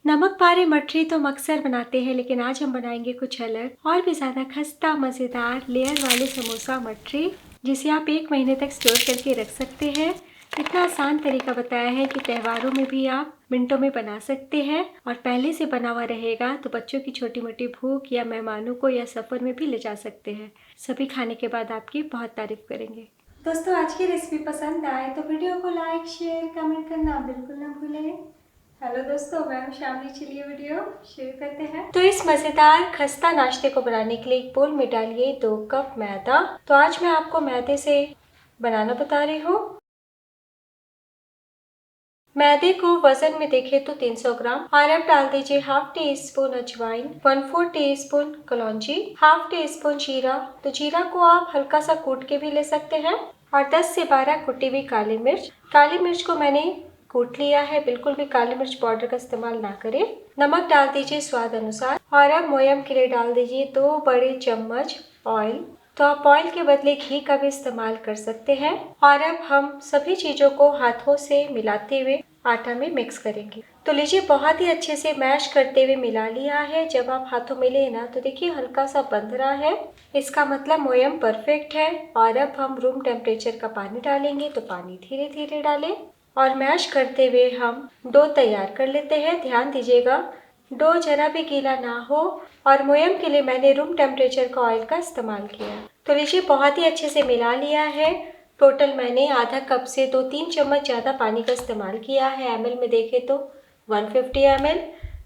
नमक पारे मठरी तो हम अक्सर बनाते हैं, लेकिन आज हम बनाएंगे कुछ अलग और भी ज़्यादा खस्ता मज़ेदार लेयर वाले समोसा मठरी, जिसे आप 1 महीने तक स्टोर करके रख सकते हैं। इतना आसान तरीका बताया है कि त्योहारों में भी आप मिनटों में बना सकते हैं और पहले से बना हुआ रहेगा तो बच्चों की छोटी मोटी भूख या मेहमानों को या सफ़र में भी ले जा सकते हैं। सभी खाने के बाद आपकी बहुत तारीफ करेंगे। दोस्तों, आज की रेसिपी पसंद आए तो वीडियो को लाइक शेयर कमेंट करना बिल्कुल ना भूलें। हेलो दोस्तों, मैं हूं शामली। चलिए वीडियो शुरू करते हैं। तो इस मज़ेदार खस्ता नाश्ते को बनाने के लिए एक बोल में डालिए 2 कप मैदा। तो आज मैं आपको मैदे से बनाना बता रही हूँ। मैदे को वजन में देखें तो 300 ग्राम और अब डाल दीजिए हाफ टी स्पून अजवाइन, 1/4 टीस्पून कलौंजी, हाफ टी स्पून जीरा। तो जीरा को आप हल्का सा कूट के भी ले सकते हैं और 10 से 12 कुटी हुई काली मिर्च। काली मिर्च को मैंने कूट लिया है, बिल्कुल भी काली मिर्च पाउडर का इस्तेमाल ना करें। नमक डाल दीजिए स्वाद अनुसार और अब मोयम के लिए डाल दीजिए 2 बड़े चम्मच ऑयल। तो आप ऑयल के बदले घी का भी इस्तेमाल कर सकते हैं। और अब हम सभी चीजों को हाथों से मिलाते हुए आटा में मिक्स करेंगे। तो लीजिए, बहुत ही अच्छे से मैश करते हुए मिला लिया है। जब आप हाथों में ले ना तो देखिए हल्का सा बंध रहा है, इसका मतलब मोयम परफेक्ट है। और अब हम रूम टेम्परेचर का पानी डालेंगे, तो पानी धीरे धीरे डालें और मैश करते हुए हम डो तैयार कर लेते हैं। ध्यान दीजिएगा, डो जरा भी गीला ना हो। और मोयम के लिए मैंने रूम टेम्परेचर का ऑयल का इस्तेमाल किया। तो लीजिए, बहुत ही अच्छे से मिला लिया है। टोटल मैंने आधा कप से 2-3 चम्मच ज़्यादा पानी का इस्तेमाल किया है। ml में देखें तो 150 ml।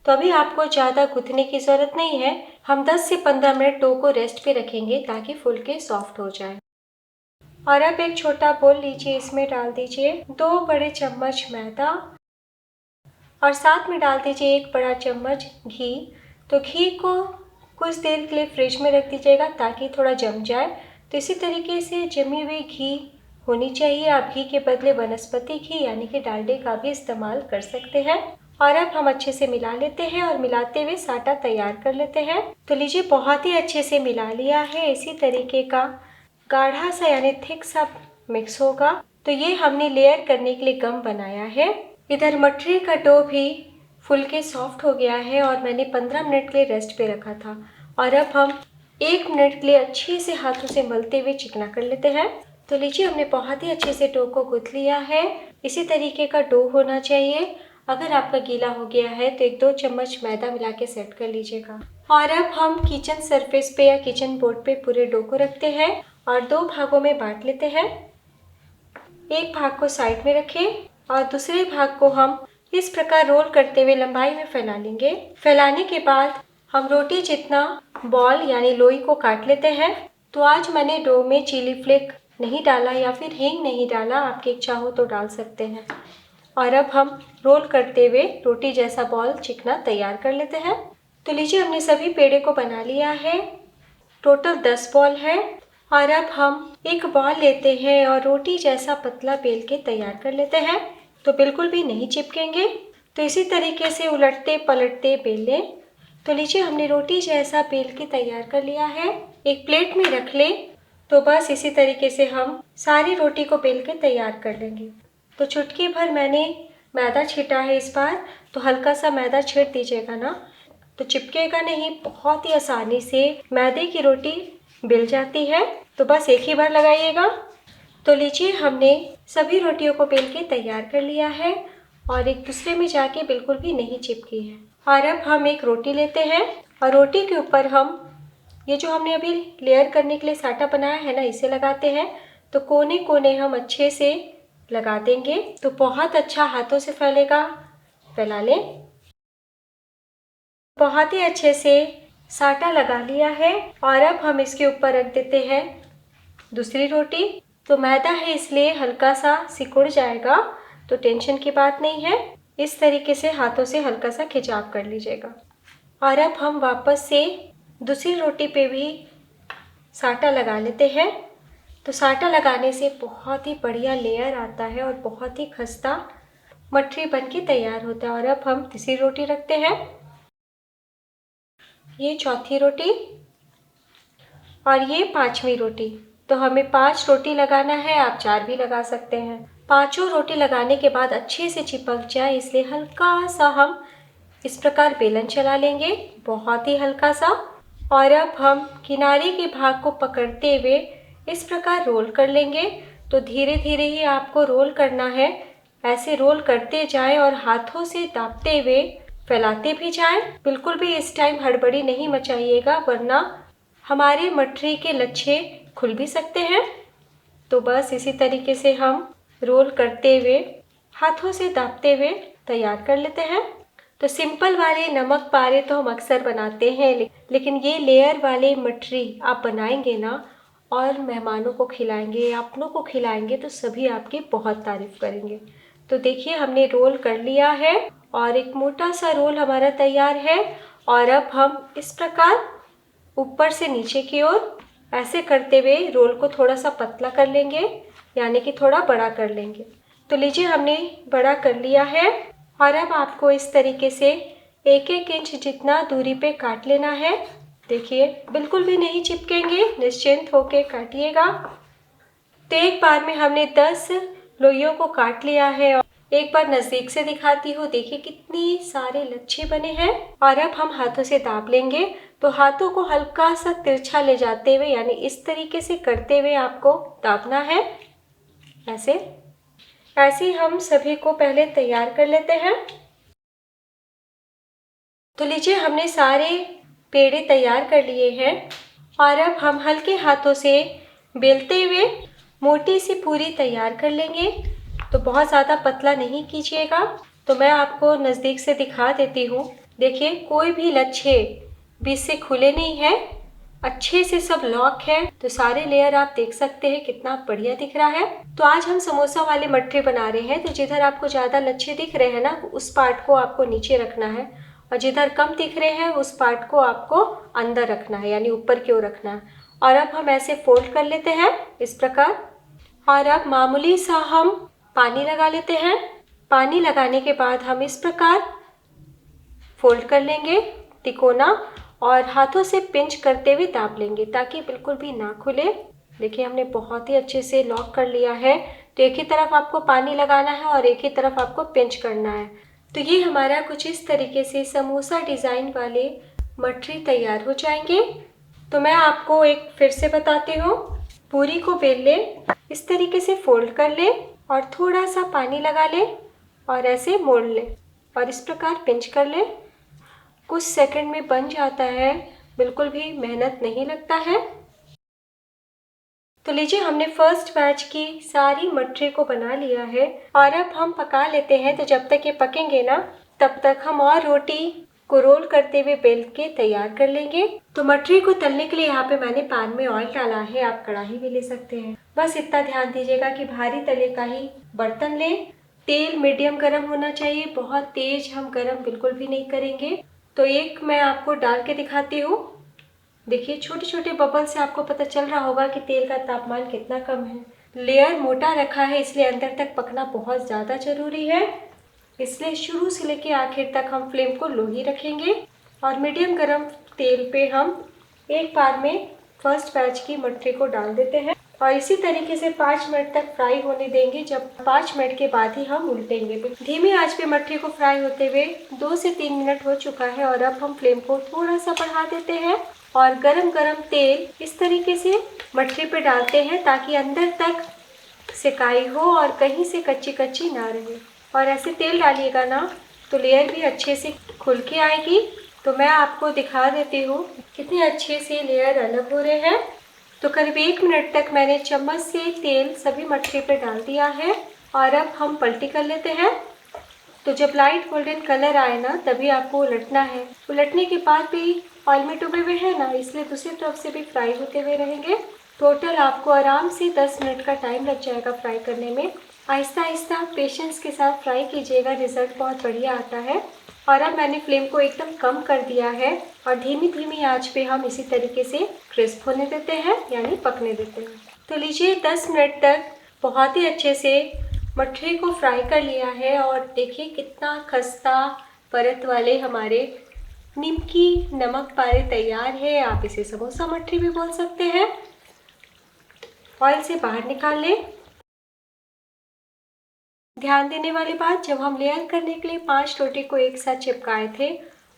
तो अभी आपको ज़्यादा गूंथने की ज़रूरत नहीं है। हम 10 से 15 मिनट डो को रेस्ट पे रखेंगे ताकि फूल के सॉफ्ट हो जाए। और अब एक छोटा बोल लीजिए, इसमें डाल दीजिए 2 बड़े चम्मच मैदा और साथ में डाल दीजिए 1 बड़ा चम्मच घी। तो घी को कुछ देर के लिए फ्रिज में रख दीजिएगा ताकि थोड़ा जम जाए। तो इसी तरीके से जमी हुई घी होनी चाहिए। आप घी के बदले वनस्पति घी यानी कि डालडे का भी इस्तेमाल कर सकते हैं। और अब हम अच्छे से मिला लेते हैं और मिलाते हुए साटा तैयार कर लेते हैं। तो लीजिए, बहुत ही अच्छे से मिला लिया है। इसी तरीके का गाढ़ा सा यानी थिक सा मिक्स होगा। तो ये हमने लेयर करने के लिए गम बनाया है। इधर मठरी का डो भी फुल के सॉफ्ट हो गया है और मैंने 15 मिनट के लिए रेस्ट पे रखा था। और अब हम 1 मिनट के लिए अच्छे से हाथों से मलते हुए चिकना कर लेते हैं। तो लीजिए, हमने बहुत ही अच्छे से डो को गूंथ लिया है। इसी तरीके का डो होना चाहिए। अगर आपका गीला हो गया है तो 1-2 चम्मच मैदा मिला के सेट कर लीजिएगा। और अब हम किचन सरफेस पे या किचन बोर्ड पे पूरे डो को रखते हैं और 2 भागों में बांट लेते हैं। एक भाग को साइड में रखें और दूसरे भाग को हम इस प्रकार रोल करते हुए लंबाई में फैला लेंगे। फैलाने के बाद हम रोटी जितना बॉल यानी लोई को काट लेते हैं। तो आज मैंने डो में चिली फ्लेक नहीं डाला या फिर हींग नहीं डाला, आपकी इच्छा हो तो डाल सकते हैं। और अब हम रोल करते हुए रोटी जैसा बॉल चिकना तैयार कर लेते हैं। तो लीजिए, हमने सभी पेड़े को बना लिया है। टोटल 10 बॉल है। और अब हम एक बॉल लेते हैं और रोटी जैसा पतला बेल के तैयार कर लेते हैं। तो बिल्कुल भी नहीं चिपकेंगे। तो इसी तरीके से उलटते पलटते बेल लें। तो लीजिए, हमने रोटी जैसा बेल के तैयार कर लिया है। एक प्लेट में रख लें। तो बस इसी तरीके से हम सारी रोटी को बेल के तैयार कर लेंगे। तो चुटकी भर मैंने मैदा छीटा है इस बार, तो हल्का सा मैदा छीट दीजिएगा ना, तो चिपकेगा नहीं। बहुत ही आसानी से मैदे की रोटी बेल जाती है। तो बस एक ही बार लगाइएगा। तो लीजिए, हमने सभी रोटियों को बेल के तैयार कर लिया है और एक दूसरे में जाके बिल्कुल भी नहीं चिपकी है। और अब हम एक रोटी लेते हैं और रोटी के ऊपर हम ये जो हमने अभी लेयर करने के लिए साटा बनाया है ना, इसे लगाते हैं। तो कोने कोने हम अच्छे से लगा देंगे, तो बहुत अच्छा हाथों से फैलेगा। फैला लें। बहुत ही अच्छे से साटा लगा लिया है और अब हम इसके ऊपर रख देते हैं दूसरी रोटी। तो मैदा है इसलिए हल्का सा सिकुड़ जाएगा, तो टेंशन की बात नहीं है। इस तरीके से हाथों से हल्का सा खिंचाव कर लीजिएगा। और अब हम वापस से दूसरी रोटी पे भी साटा लगा लेते हैं। तो साटा लगाने से बहुत ही बढ़िया लेयर आता है और बहुत ही खस्ता मठरी बन के तैयार होता है। और अब हम तीसरी रोटी रखते हैं, ये चौथी रोटी और ये 5वीं रोटी। तो हमें 5 रोटी लगाना है, आप 4 भी लगा सकते हैं। पांचों रोटी लगाने के बाद अच्छे से चिपक जाए इसलिए हल्का सा हम इस प्रकार बेलन चला लेंगे, बहुत ही हल्का सा। और अब हम किनारे के भाग को पकड़ते हुए इस प्रकार रोल कर लेंगे। तो धीरे धीरे ही आपको रोल करना है, ऐसे रोल करते जाएं और हाथों से दाबते हुए फैलाते भी जाएं। बिल्कुल भी इस टाइम हड़बड़ी नहीं मचाइएगा, वरना हमारे मठरी के लच्छे खुल भी सकते हैं। तो बस इसी तरीके से हम रोल करते हुए हाथों से दाबते हुए तैयार कर लेते हैं। तो सिंपल वाले नमक पारे तो हम अक्सर बनाते हैं, लेकिन ये लेयर वाले मठरी आप बनाएंगे ना और मेहमानों को खिलाएंगे, अपनों को खिलाएंगे तो सभी आपकी बहुत तारीफ करेंगे। तो देखिए हमने रोल कर लिया है और एक मोटा सा रोल हमारा तैयार है। और अब हम इस प्रकार ऊपर से नीचे की ओर ऐसे करते हुए रोल को थोड़ा सा पतला कर लेंगे, यानी कि थोड़ा बड़ा कर लेंगे। तो लीजिए हमने बड़ा कर लिया है और अब आपको इस तरीके से 1-1 इंच जितना दूरी पे काट लेना है। देखिए बिल्कुल भी नहीं चिपकेंगे, निश्चिंत होके काटिएगा। तो एक बार में हमने 10 लोइयों को काट लिया है और एक बार नज़दीक से दिखाती हूँ। देखिए कितनी सारे लच्छे बने हैं। और अब हम हाथों से दाब लेंगे। तो हाथों को हल्का सा तिरछा ले जाते हुए, यानी इस तरीके से करते हुए आपको दाबना है। ऐसे हम सभी को पहले तैयार कर लेते हैं। तो लीजिए हमने सारे पेड़े तैयार कर लिए हैं और अब हम हल्के हाथों से बेलते हुए मोटी सी पूरी तैयार कर लेंगे। तो बहुत ज़्यादा पतला नहीं कीजिएगा। तो मैं आपको नज़दीक से दिखा देती हूँ। देखिए कोई भी लच्छे बीच से खुले नहीं है, अच्छे से सब लॉक है। तो सारे लेयर आप देख सकते हैं कितना बढ़िया दिख रहा है। तो आज हम समोसा वाले मठरी बना रहे हैं। तो जिधर आपको ज़्यादा लच्छे दिख रहे हैं ना, उस पार्ट को आपको नीचे रखना है और जिधर कम दिख रहे हैं उस पार्ट को आपको अंदर रखना है, यानी ऊपर की ओर रखना है। और अब हम ऐसे फोल्ड कर लेते हैं इस प्रकार। और अब मामूली सा हम पानी लगा लेते हैं। पानी लगाने के बाद हम इस प्रकार फोल्ड कर लेंगे तिकोना और हाथों से पिंच करते हुए दाब लेंगे ताकि बिल्कुल भी ना खुले। देखिए हमने बहुत ही अच्छे से लॉक कर लिया है। तो एक ही तरफ आपको पानी लगाना है और एक ही तरफ आपको पिंच करना है। तो ये हमारा कुछ इस तरीके से समोसा डिज़ाइन वाले मठरी तैयार हो जाएंगे। तो मैं आपको एक फिर से बताती हूँ। पूरी को बेल ले, इस तरीके से फोल्ड कर ले और थोड़ा सा पानी लगा ले और ऐसे मोड़ ले और इस प्रकार पिंच कर ले। कुछ सेकंड में बन जाता है, बिल्कुल भी मेहनत नहीं लगता है। तो लीजिए हमने फर्स्ट बैच की सारी मठरी को बना लिया है और अब हम पका लेते हैं। तो जब तक ये पकेंगे ना, तब तक हम और रोटी को रोल करते हुए बेल के तैयार कर लेंगे। तो मठरी को तलने के लिए यहाँ पे मैंने पैन में ऑयल डाला है, आप कढ़ाई भी ले सकते हैं। बस इतना ध्यान दीजिएगा कि भारी तले का ही बर्तन लें। तेल मीडियम गर्म होना चाहिए, बहुत तेज हम गर्म बिल्कुल भी नहीं करेंगे। तो एक मैं आपको डाल के दिखाती हूँ। देखिए छोटे छोटे बबल से आपको पता चल रहा होगा कि तेल का तापमान कितना कम है। लेयर मोटा रखा है इसलिए अंदर तक पकना बहुत ज़्यादा ज़रूरी है। इसलिए शुरू से लेकर आखिर तक हम फ्लेम को लो ही रखेंगे और मीडियम गरम तेल पे हम एक बार में फर्स्ट बैच की मठरी को डाल देते हैं और इसी तरीके से 5 मिनट तक फ्राई होने देंगे। जब 5 मिनट के बाद ही हम उल्टेंगे। धीमी आंच पे मठरी को फ्राई होते हुए 2 से 3 मिनट हो चुका है और अब हम फ्लेम को थोड़ा सा बढ़ा देते हैं और गरम गरम तेल इस तरीके से मठरी पे डालते हैं ताकि अंदर तक सिकाई हो और कहीं से कच्ची कच्ची ना रहे। और ऐसे तेल डालिएगा ना तो लेयर भी अच्छे से खुल के आएगी। तो मैं आपको दिखा देती हूँ कितने अच्छे से लेयर अलग हो रहे हैं। तो करीब 1 मिनट तक मैंने चम्मच से तेल सभी मठरी पे डाल दिया है और अब हम पलटी कर लेते हैं। तो जब लाइट गोल्डन कलर आए ना तभी आपको उलटना है। उलटने के बाद भी ऑयल में डूबे हुए हैं ना, इसलिए दूसरी तरफ से भी फ्राई होते हुए रहेंगे। टोटल आपको आराम से 10 मिनट का टाइम लग जाएगा फ्राई करने में। आहिस्ता आहिस्ता पेशेंस के साथ फ्राई कीजिएगा, रिजल्ट बहुत बढ़िया आता है। और अब मैंने फ्लेम को एकदम कम कर दिया है और धीमी धीमी आंच पे हम इसी तरीके से क्रिस्प होने देते हैं, यानी पकने देते हैं। तो लीजिए 10 मिनट तक बहुत ही अच्छे से मठरी को फ्राई कर लिया है और देखिए कितना खस्ता परत वाले हमारे निमकी नमक पारे तैयार है। आप इसे समोसा मठरी भी बोल सकते हैं। ऑयल से बाहर निकाल लें। ध्यान देने वाली बात, जब हम लेयर करने के लिए 5 रोटी को एक साथ चिपकाए थे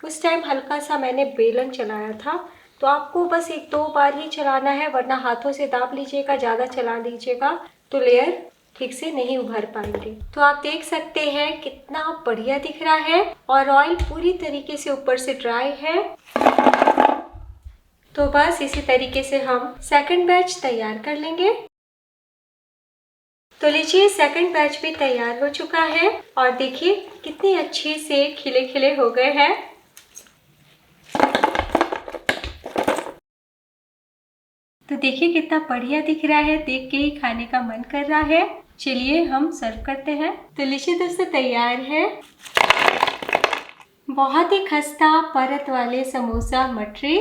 उस टाइम हल्का सा मैंने बेलन चलाया था। तो आपको बस 1-2 बार ही चलाना है, वरना हाथों से दाब लीजिएगा, ज़्यादा चला दीजिएगा तो लेयर ठीक से नहीं उभर पाएंगे। तो आप देख सकते हैं कितना बढ़िया दिख रहा है और ऑयल पूरी तरीके से ऊपर से ड्राई है। तो बस इसी तरीके से हम सेकंड बैच तैयार कर लेंगे। तो लीजिए सेकंड बैच भी तैयार हो चुका है और देखिए कितने अच्छे से खिले खिले हो गए हैं। तो देखिए कितना बढ़िया दिख रहा है, देख के ही खाने का मन कर रहा है। चलिए हम सर्व करते हैं। तो लीजिए दोस्तों तैयार है बहुत ही खस्ता परत वाले समोसा मटरी।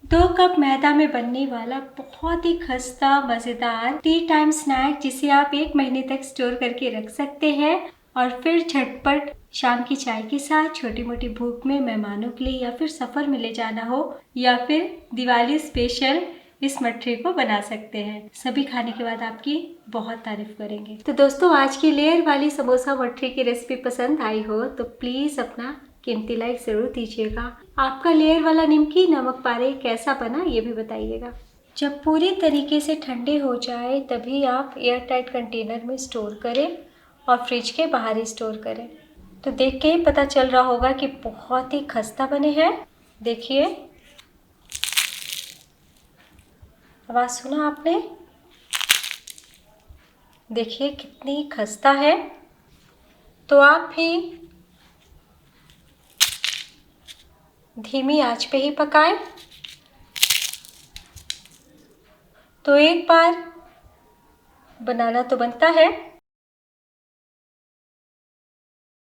2 कप मैदा में बनने वाला बहुत ही खस्ता मज़ेदार टी टाइम स्नैक, जिसे आप 1 महीने तक स्टोर करके रख सकते हैं और फिर झटपट शाम की चाय के साथ, छोटी मोटी भूख में, मेहमानों के लिए या फिर सफ़र में ले जाना हो या फिर दिवाली स्पेशल इस मठरी को बना सकते हैं। सभी खाने के बाद आपकी बहुत तारीफ करेंगे। तो दोस्तों आज की लेयर वाली समोसा मठरी की रेसिपी पसंद आई हो तो प्लीज़ अपना कीमती लाइक ज़रूर दीजिएगा। आपका लेयर वाला निमकी नमक पारे कैसा बना ये भी बताइएगा। जब पूरी तरीके से ठंडे हो जाए तभी आप एयर टाइट कंटेनर में स्टोर करें और फ्रिज के बाहर ही स्टोर करें। तो देख के ही पता चल रहा होगा कि बहुत ही खस्ता बने हैं। देखिए आवाज़ सुना आपने, देखिए कितनी खस्ता है। तो आप भी धीमी आंच पे ही पकाएं। तो एक बार बनाना तो बनता है।